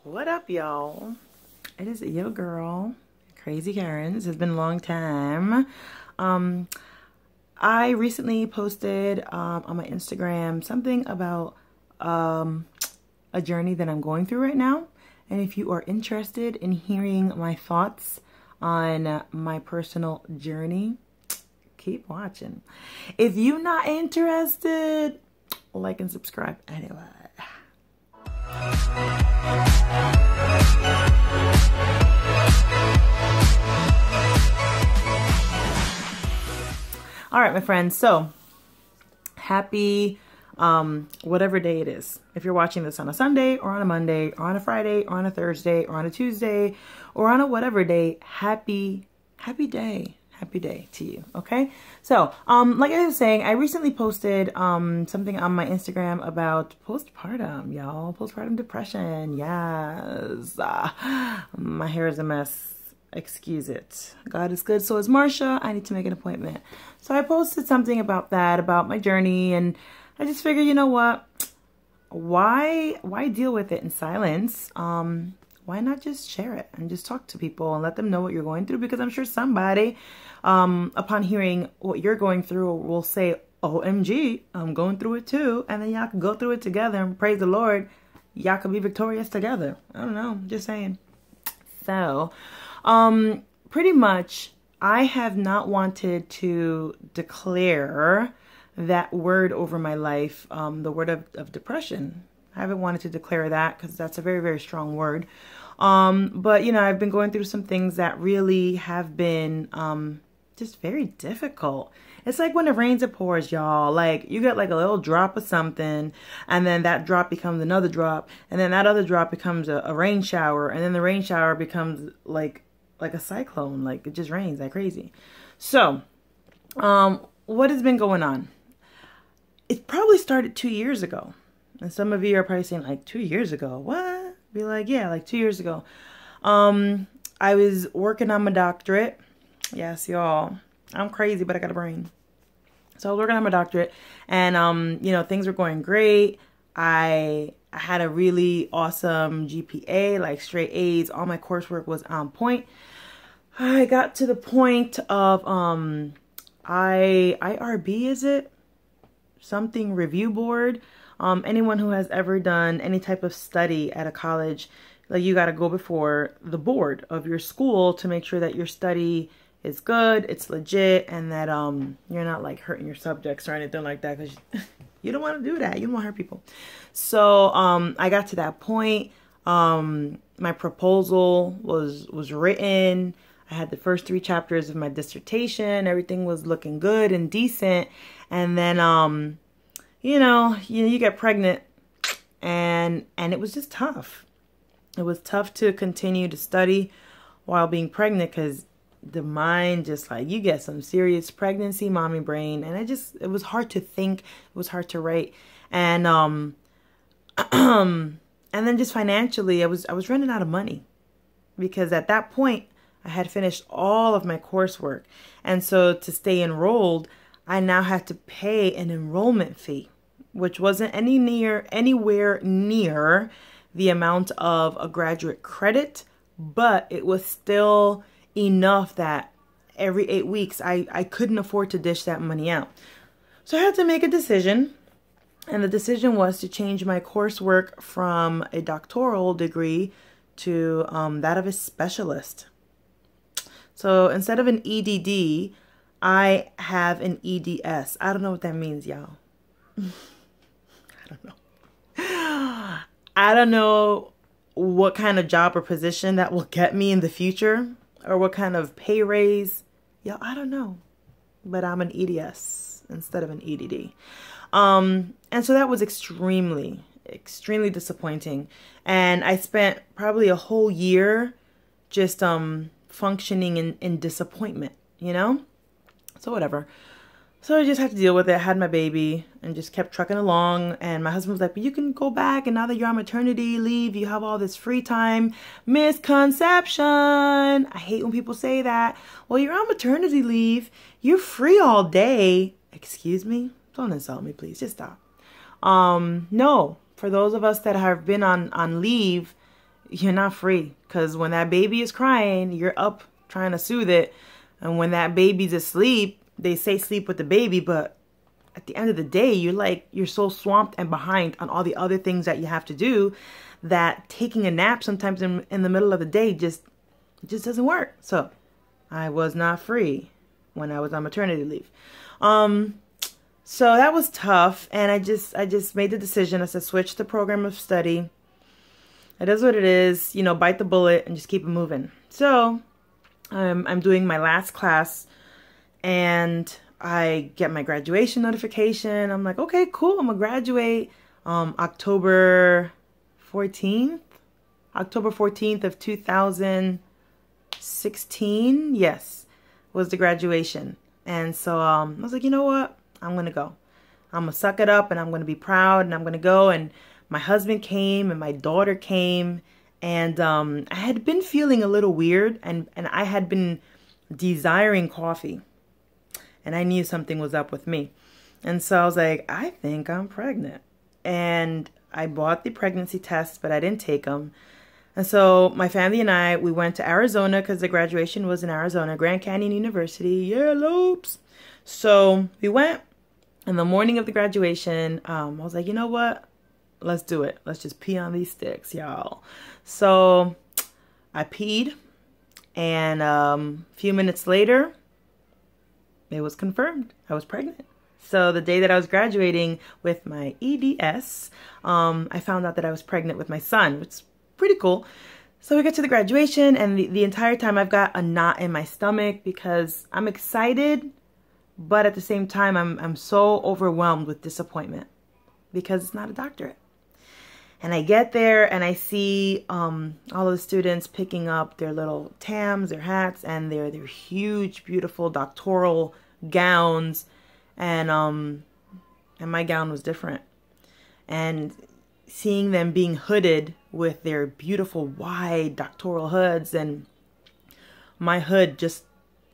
What up, y'all? It is your girl, Crazy Karens. It's been a long time. I recently posted on my Instagram something about a journey that I'm going through right now. And if you are interested in hearing my thoughts on my personal journey, keep watching. If you're not interested, like and subscribe anyway. All right, my friends. So happy whatever day it is. If you're watching this on a Sunday or on a Monday or on a Friday or on a Thursday or on a Tuesday or on a whatever day, happy day. Happy day to you. Okay. So, like I was saying, I recently posted something on my Instagram about postpartum, y'all. Postpartum depression. Yes. My hair is a mess. Excuse it. God is good. So is Marsha. I need to make an appointment. So I posted something about that, about my journey, and I just figured, you know what? Why deal with it in silence? Why not just share it and just talk to people and let them know what you're going through? Because I'm sure somebody, upon hearing what you're going through, will say, OMG, I'm going through it too. And then y'all can go through it together and praise the Lord. Y'all can be victorious together. I don't know. Just saying. So, pretty much, I have not wanted to declare that word over my life, the word of depression. I haven't wanted to declare that because that's a very, very strong word. But, you know, I've been going through some things that really have been just very difficult. It's like when it rains, it pours, y'all. Like, you get like a little drop of something, and then that drop becomes another drop, and then that other drop becomes a rain shower, and then the rain shower becomes like a cyclone. Like, it just rains like crazy. So, what has been going on? It probably started 2 years ago. And some of you are probably saying, like, 2 years ago? What? Be like, yeah, like 2 years ago. I was working on my doctorate. Yes, y'all. I'm crazy, but I got a brain. So I was working on my doctorate. And, you know, things were going great. I had a really awesome GPA, like straight A's. All my coursework was on point. I got to the point of IRB, is it? Something review board. Anyone who has ever done any type of study at a college, like, you got to go before the board of your school to make sure that your study is good, it's legit, and that you're not like hurting your subjects or anything like that, because you don't want to do that. You don't want to hurt people. So I got to that point. My proposal was written. I had the first 3 chapters of my dissertation. Everything was looking good and decent. And then, you know, you get pregnant, and it was just tough. It was tough to continue to study while being pregnant, because the mind just, like, you get some serious pregnancy mommy brain, and it was hard to think. It was hard to write. And, and then just financially, I was running out of money, because at that point I had finished all of my coursework. And so to stay enrolled, I now had to pay an enrollment fee, which wasn't anywhere near the amount of a graduate credit, but it was still enough that every 8 weeks I couldn't afford to dish that money out. So I had to make a decision, and the decision was to change my coursework from a doctoral degree to that of a specialist. So instead of an EDD, I have an EDS. I don't know what that means, y'all. I don't know. I don't know what kind of job or position that will get me in the future, or what kind of pay raise. Y'all, I don't know. But I'm an EDS instead of an EDD. And so that was extremely disappointing. And I spent probably a whole year just functioning in disappointment, you know? So whatever. So I just had to deal with it. I had my baby and just kept trucking along. And my husband was like, but you can go back, and now that you're on maternity leave, you have all this free time. Misconception. I hate when people say that. Well, you're on maternity leave. You're free all day. Excuse me? Don't insult me, please. Just stop. No. For those of us that have been on leave, you're not free. Because when that baby is crying, you're up trying to soothe it. And when that baby's asleep, they say sleep with the baby, but at the end of the day, you're so swamped and behind on all the other things that you have to do that taking a nap sometimes in the middle of the day just doesn't work. So I was not free when I was on maternity leave. So that was tough. And I just made the decision. I said, switch the program of study. It is what it is, you know, bite the bullet and just keep it moving. So I'm doing my last class and I get my graduation notification. I'm like, okay, cool. I'm gonna graduate October 14th of 2016. Yes, was the graduation. And so I was like, you know what? I'm gonna go. I'm gonna suck it up and I'm gonna be proud and I'm gonna go. And my husband came and my daughter came, and I had been feeling a little weird, and I had been desiring coffee. And I knew something was up with me. And so I was like, I think I'm pregnant. And I bought the pregnancy tests, but I didn't take them. And so my family and I, we went to Arizona because the graduation was in Arizona, Grand Canyon University. Yeah, lopes. So we went. And the morning of the graduation, I was like, you know what? Let's do it. Let's just pee on these sticks, y'all. So I peed. And a few minutes later, it was confirmed. I was pregnant. So the day that I was graduating with my EDS, I found out that I was pregnant with my son, which is pretty cool. So we got to the graduation, and the entire time I've got a knot in my stomach because I'm excited, but at the same time I'm so overwhelmed with disappointment because it's not a doctorate. And I get there and I see all of the students picking up their little TAMs, their hats, and their huge, beautiful doctoral gowns. And my gown was different. And seeing them being hooded with their beautiful wide doctoral hoods, and my hood just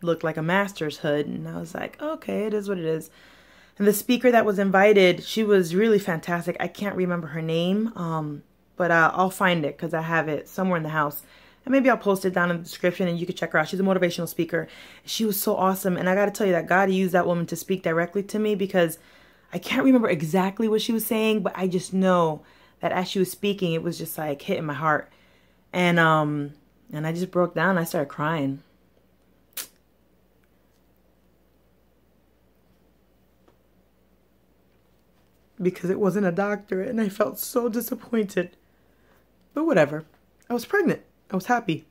looked like a master's hood. And I was like, okay, it is what it is. And the speaker that was invited, she was really fantastic. I can't remember her name, but I'll find it because I have it somewhere in the house. And maybe I'll post it down in the description and you can check her out. She's a motivational speaker. She was so awesome. And I got to tell you that God used that woman to speak directly to me because I can't remember exactly what she was saying, but I just know that as she was speaking, it was just like hitting my heart. And I just broke down. I started crying. Because it wasn't a doctorate and I felt so disappointed. But whatever. I was pregnant. I was happy.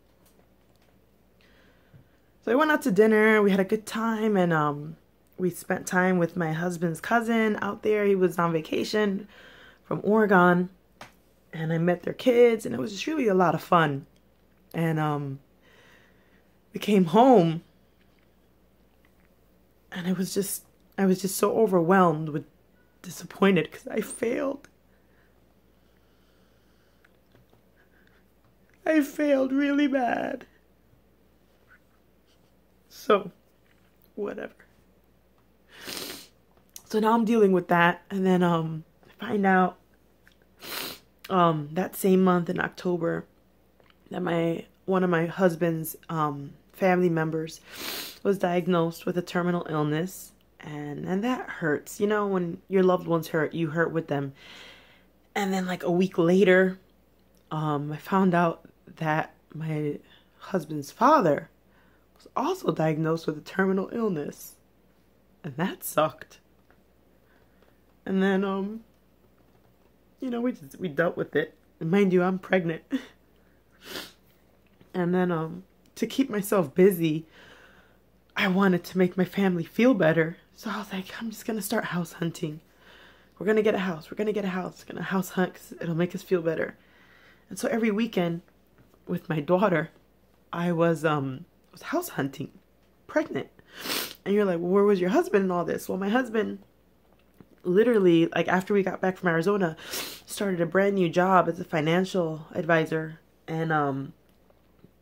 So I went out to dinner. We had a good time, and we spent time with my husband's cousin out there. He was on vacation from Oregon, and I met their kids, and it was just really a lot of fun. And we came home, and I was just so overwhelmed with disappointed because I failed. I failed really bad. So, whatever. So now I'm dealing with that, and then I find out that same month in October that one of my husband's family members was diagnosed with a terminal illness. And that hurts. You know, when your loved ones hurt, you hurt with them. And then like a week later, I found out that my husband's father was also diagnosed with a terminal illness. And that sucked. And then, you know, we dealt with it. And mind you, I'm pregnant. And then, to keep myself busy, I wanted to make my family feel better. So I was like, I'm just going to start house hunting. We're going to get a house. We're going to get a house. We're going to house hunt because it'll make us feel better. And so every weekend with my daughter, I was house hunting, pregnant. And you're like, well, where was your husband in all this? Well, my husband literally, like after we got back from Arizona, started a brand new job as a financial advisor. And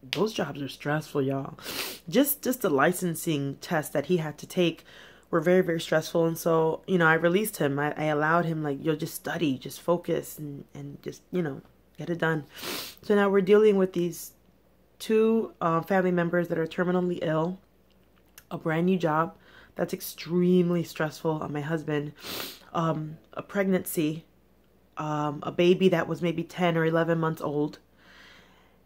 those jobs are stressful, y'all. Just the licensing test that he had to take were very, very stressful. And so, you know, I released him. I allowed him, like, you'll just study, just focus and just, you know, Get it done. So now we're dealing with these two family members that are terminally ill, a brand new job that's extremely stressful on my husband, a pregnancy, a baby that was maybe 10 or 11 months old,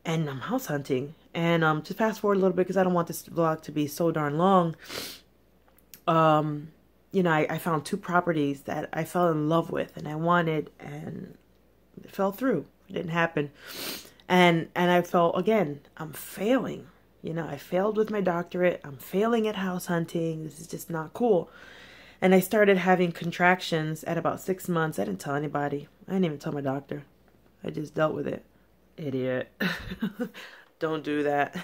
and I'm house hunting. And to fast forward a little bit, because I don't want this vlog to be so darn long, you know, I found 2 properties that I fell in love with and I wanted, and it fell through. It didn't happen. And I felt, again, I'm failing. You know, I failed with my doctorate. I'm failing at house hunting. This is just not cool. And I started having contractions at about 6 months. I didn't tell anybody. I didn't even tell my doctor. I just dealt with it. Idiot. Don't do that.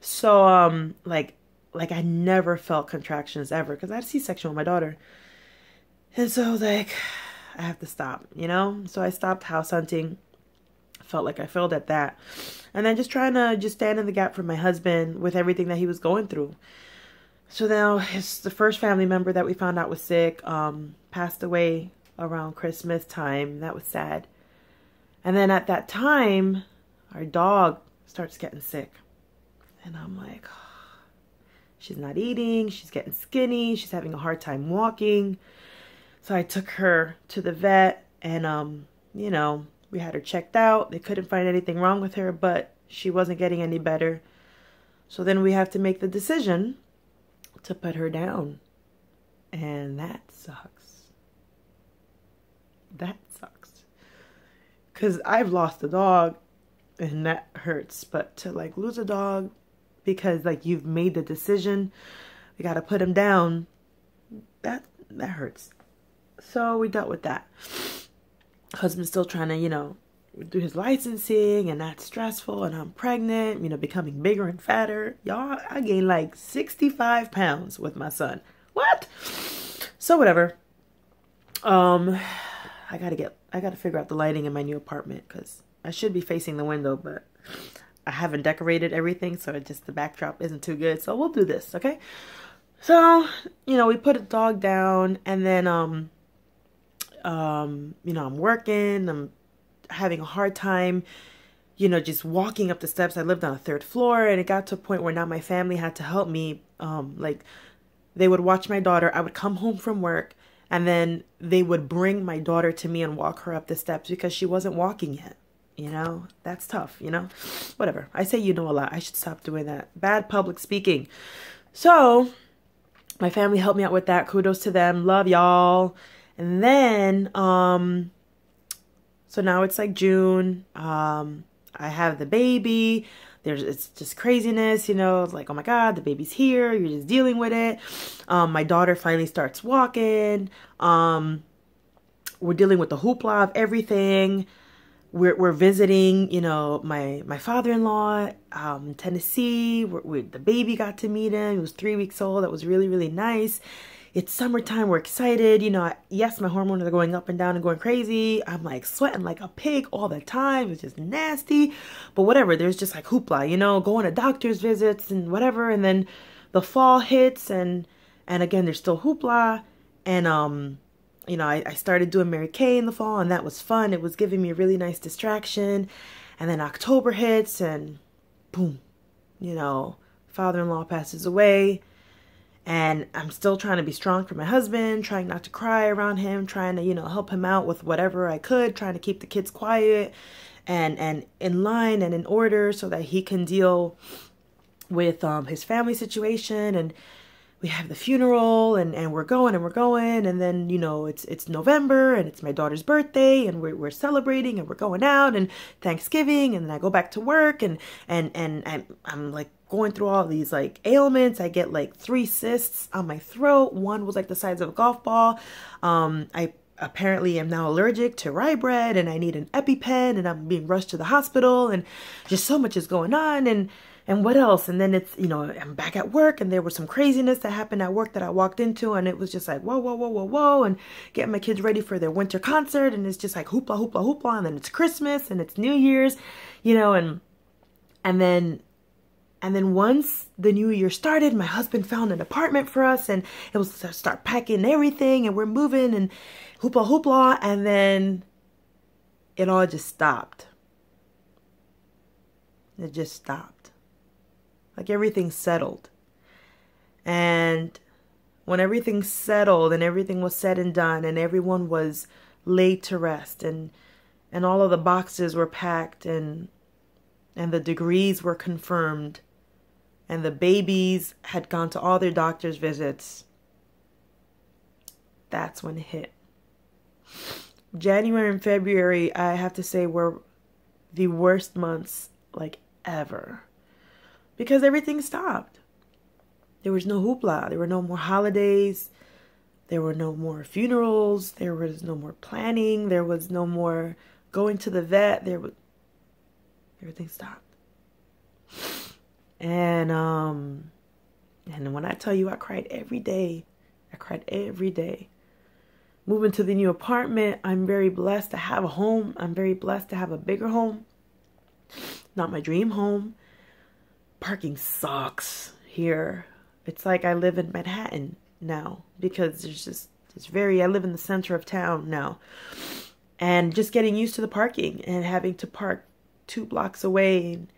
So, like I never felt contractions ever, because I had a C-section with my daughter. And so, like, I have to stop, you know? So I stopped house hunting. Felt like I failed at that. And then just trying to just stand in the gap for my husband with everything that he was going through. So now the first family member that we found out was sick, passed away around Christmas time. That was sad. And then at that time, our dog starts getting sick. And I'm like, oh, she's not eating. She's getting skinny. She's having a hard time walking. So I took her to the vet, and, you know, we had her checked out. They couldn't find anything wrong with her, but she wasn't getting any better. So then we have to make the decision to put her down. And that sucks. That sucks. Because I've lost a dog, and that hurts. But to, like, lose a dog because, like, you've made the decision, we got to put him down, that hurts. So we dealt with that. Husband's still trying to, you know, do his licensing, and that's stressful, and I'm pregnant, you know, becoming bigger and fatter. Y'all, I gained like 65 pounds with my son. What? So whatever. I gotta figure out the lighting in my new apartment, because I should be facing the window, but I haven't decorated everything, so the backdrop isn't too good. So we'll do this, okay? So, you know, we put a dog down, and then, you know, I'm working, I'm having a hard time, you know, just walking up the steps. I lived on a 3rd floor, and it got to a point where now my family had to help me. Like, they would watch my daughter. I would come home from work, and then they would bring my daughter to me and walk her up the steps because she wasn't walking yet. You know, that's tough, you know, whatever. I say you know a lot. I should stop doing that. Bad public speaking. So my family helped me out with that. Kudos to them. Love y'all. And then, so now it's like June. I have the baby. It's just craziness, you know. It's like, oh my God, the baby's here. You're just dealing with it. My daughter finally starts walking. We're dealing with the hoopla of everything. We're visiting, you know, my father-in-law in Tennessee. The baby got to meet him. He was 3 weeks old. That was really, really nice. It's summertime. We're excited. You know, yes, my hormones are going up and down and going crazy. I'm like sweating like a pig all the time. It's just nasty. But whatever. There's just like hoopla, you know, going to doctor's visits and whatever. And then the fall hits, and again, there's still hoopla. And, you know, I started doing Mary Kay in the fall, and that was fun. It was giving me a really nice distraction. And then October hits, and boom, you know, father-in-law passes away. And I'm still trying to be strong for my husband, trying not to cry around him, trying to, you know, help him out with whatever I could, trying to keep the kids quiet and in line and in order so that he can deal with his family situation. And we have the funeral, and we're going and we're going. And then, you know, it's November, and it's my daughter's birthday, and we're celebrating, and we're going out, and Thanksgiving, and then I go back to work, and I'm like going through all these like ailments. I get like 3 cysts on my throat. One was like the size of a golf ball. I apparently am now allergic to rye bread, and I need an EpiPen, and I'm being rushed to the hospital, and just so much is going on. And what else? And then it's, you know, I'm back at work, and there was some craziness that happened at work that I walked into, and it was just like, whoa, whoa, whoa, whoa, whoa, and getting my kids ready for their winter concert, and it's just like hoopla, hoopla, hoopla, and then it's Christmas, and it's New Year's, you know, and then once the new year started, my husband found an apartment for us, and it was to start packing everything, and we're moving, and hoopla, hoopla, and then it all just stopped. It just stopped. Like everything settled. And when everything settled and everything was said and done and everyone was laid to rest and all of the boxes were packed and the degrees were confirmed and the babies had gone to all their doctor's visits, that's when it hit. January and February, I have to say, were the worst months like ever because everything stopped. There was no hoopla. There were no more holidays. There were no more funerals. There was no more planning. There was no more going to the vet. Everything stopped. And when I tell you I cried every day. I cried every day. Moving to the new apartment, I'm very blessed to have a home. I'm very blessed to have a bigger home. Not my dream home. Parking sucks here. It's like I live in Manhattan now because I live in the center of town now. And just getting used to the parking and having to park 2 blocks away and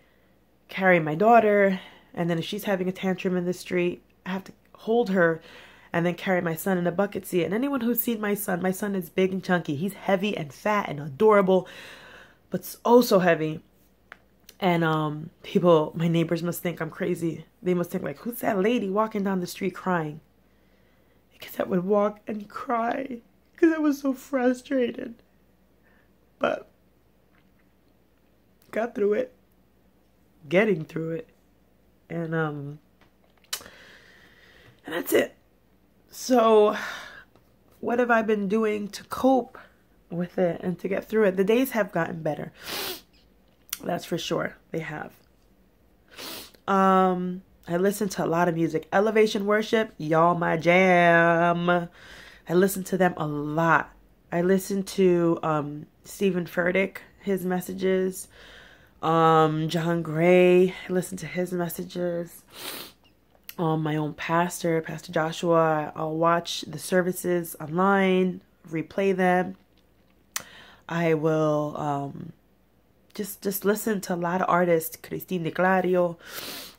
carry my daughter. And then if she's having a tantrum in the street, I have to hold her and then carry my son in a bucket seat. And anyone who's seen my son is big and chunky. He's heavy and fat and adorable, but so heavy. And my neighbors must think I'm crazy. They must think like, who's that lady walking down the street crying? Because I would walk and cry because I was so frustrated. But got through it. Getting through it. And that's it. So what have I been doing to cope with it and to get through it? The days have gotten better. That's for sure. They have. I listen to a lot of music. Elevation Worship, y'all, my jam. I listen to them a lot. I listen to Stephen Furtick, his messages. John Gray, I listen to his messages. My own pastor, Pastor Joshua, I'll watch the services online, replay them. I will just listen to a lot of artists, Christine De Clario,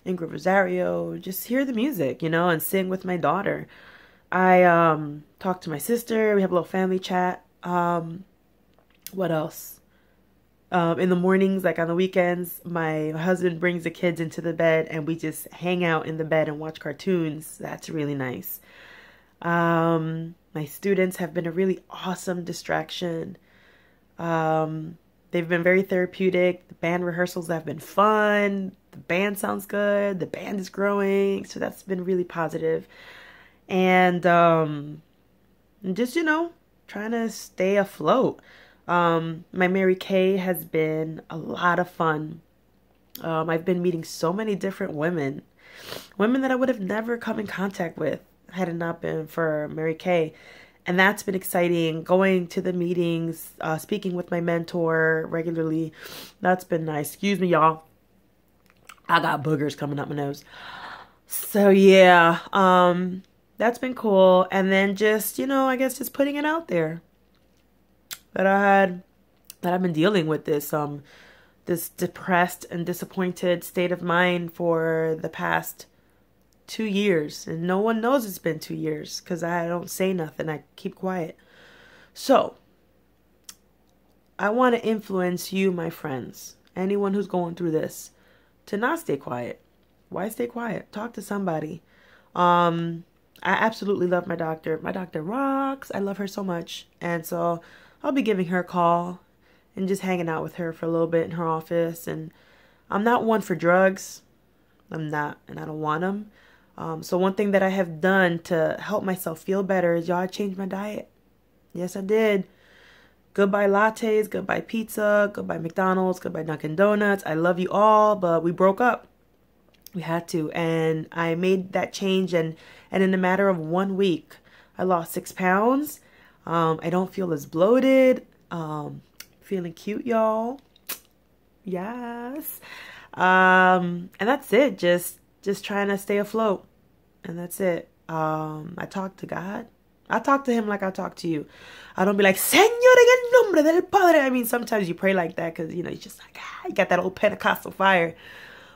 Ingrid Rosario, just hear the music, and sing with my daughter. I talk to my sister, we have a little family chat. What else? In the mornings, like on the weekends, my husband brings the kids into the bed and we just hang out in the bed and watch cartoons. That's really nice. My students have been a really awesome distraction. They've been very therapeutic. The band rehearsals have been fun. The band sounds good. The band is growing. So that's been really positive. And just, trying to stay afloat. My Mary Kay has been a lot of fun. I've been meeting so many different women that I would have never come in contact with had it not been for Mary Kay. And that's been exciting. Going to the meetings, speaking with my mentor regularly. That's been nice. Excuse me, y'all. I got boogers coming up my nose. So yeah, that's been cool. And then just, I guess just putting it out there. That I've been dealing with this depressed and disappointed state of mind for the past 2 years. And no one knows it's been 2 years because I don't say nothing. I keep quiet. So I want to influence you, my friends, anyone who's going through this, to not stay quiet. Why stay quiet? Talk to somebody. I absolutely love my doctor. My doctor rocks. I love her so much. And so I'll be giving her a call and just hanging out with her for a little bit in her office. And I'm not one for drugs. I'm not, and I don't want them. So one thing that I have done to help myself feel better is, y'all, I changed my diet. Yes, I did. Goodbye lattes, goodbye pizza, goodbye McDonald's, goodbye Dunkin' Donuts. I love you all, but we broke up. We had to. And I made that change. And in a matter of 1 week, I lost 6 pounds. I don't feel as bloated. Feeling cute, y'all. Yes. And that's it. Just trying to stay afloat. And that's it. I talk to God. I talk to him like I talk to you. I don't be like, Señor, en el nombre del Padre. I mean, sometimes you pray like that because, you know, you're just like, you got that old Pentecostal fire.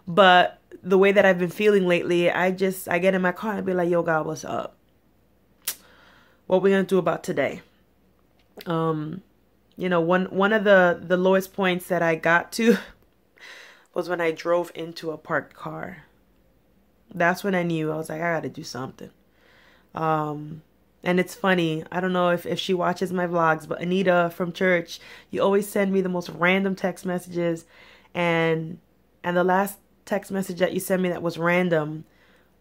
But the way that I've been feeling lately, I get in my car and be like, yo, God, what's up? What we gonna do about today? You know, one of the lowest points that I got to was when I drove into a parked car. That's when I knew. I was like, I gotta do something. And it's funny, I don't know if she watches my vlogs, but Anita from church, you always send me the most random text messages. And the last text message that you sent me that was random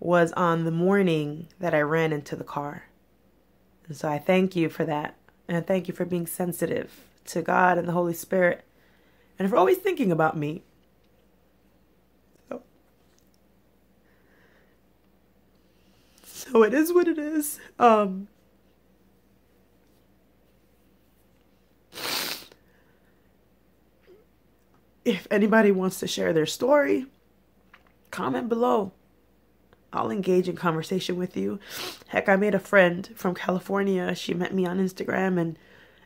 was on the morning that I ran into the car. And so I thank you for that. And I thank you for being sensitive to God and the Holy Spirit. And for always thinking about me. So it is what it is. If anybody wants to share their story, comment below. I'll engage in conversation with you. Heck, I made a friend from California. She met me on Instagram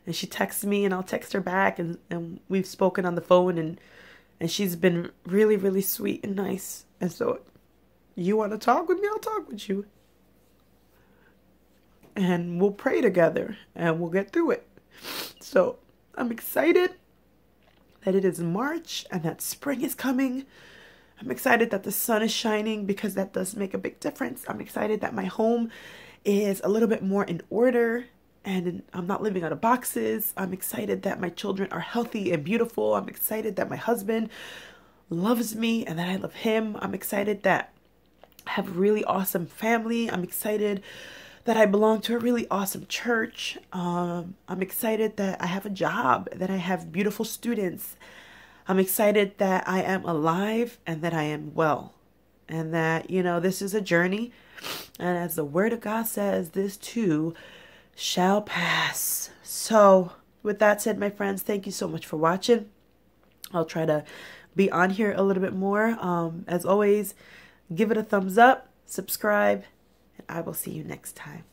and she texts me and I'll text her back and we've spoken on the phone and she's been really, really sweet and nice. And so you want to talk with me? I'll talk with you. And we'll pray together and we'll get through it. So I'm excited that it is March and that spring is coming. I'm excited that the sun is shining because that does make a big difference. I'm excited that my home is a little bit more in order and I'm not living out of boxes. I'm excited that my children are healthy and beautiful. I'm excited that my husband loves me and that I love him. I'm excited that I have a really awesome family. I'm excited that I belong to a really awesome church. I'm excited that I have a job, that I have beautiful students. I'm excited that I am alive and that I am well. And that, you know, this is a journey. And as the word of God says, this too shall pass. So with that said, my friends, thank you so much for watching. I'll try to be on here a little bit more. As always, give it a thumbs up, subscribe, and I will see you next time.